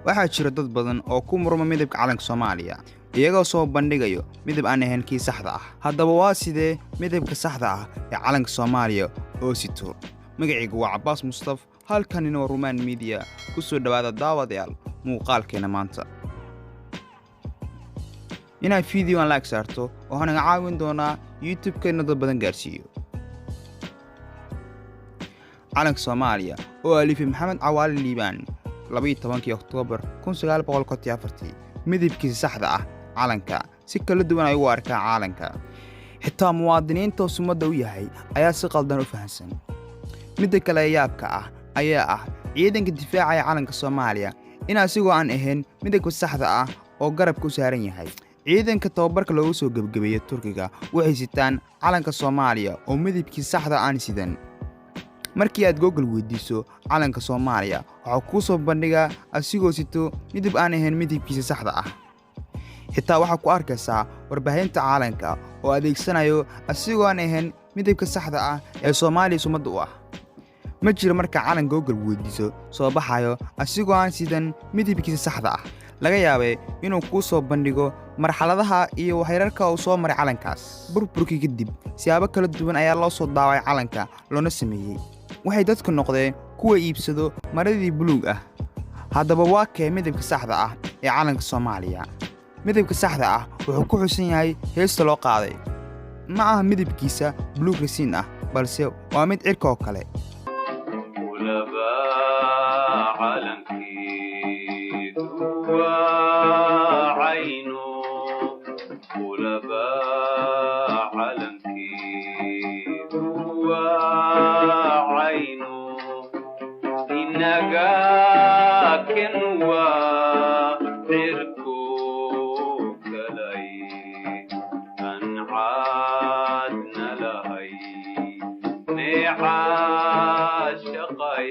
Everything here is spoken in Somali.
waxaa jira dad badan oo ku murma midabka calanka Soomaaliya iyagoo soo bandhigayo midab aan ahayn kii saxda ah. Haddaba waa sidee midabka saxda ah ee calanka Soomaaliya oo sito? Magacaygu waa Cabbaas Mustaf, halkanina waa Rumaan Media. Ku soo dhawaada daawadayaal muuqaalkeena maanta. Inaad video aan like saarto oo naga caawin doona YouTube-keena dad badan gaarsiiyo. calanka Soomaaliya oo alifay Maxamed Cawaale Liibaan 12 Oktoobar 1944 midabkiisa saxda ah calanka si kala duwan ay u arkaan calanka. Xitaa muwaadiniinta sumadda u yahay ayaa si qaldan u fahansan. Midda kale ee yaabka ah ayaa ah ciidanka difaacaya calanka Soomaaliya in asigoo aan ahayn midabka saxda ah oo garabka u saaran yahay. ciidanka tababarka loogu soo gabagabeeyay Turkiga waxay sitaan calanka Soomaaliya oo midabkiisa saxda aan sidan. markii aad Google weydiiso calanka Soomaaliya waxa ku soo bandhigaa asigoo sito midab aan ahayn midabkiisa saxda ah. xitaa waxa ku arkaysaa warbaahinta calanka oo adeegsanayo asigoo aan ahayn midabka saxda ah ee Soomaaliya sumadda u ah. ma jiro marka calan Google weydiiso soo baxayo asigoo aan sidan midabkiisa saxda ah. laga yaabay inuu ku soo bandhigo marxaladaha iyo waxyararka uu soo maray calankaas. burburkii kadib siyaabo kala duwan ayaa loo soo daaway calanka loona sameeyay. waxay dadku noqdeen kuwa iibsado maradii buluug ah. haddaba waa kee midabka saxda ah ee calanka Soomaaliya? midabka saxda ah wuxuu ku xusan yahay heesta loo qaaday. ma aha midabkiisa buluug rasiin ah balse waa mid cirka oo kale. عاشقي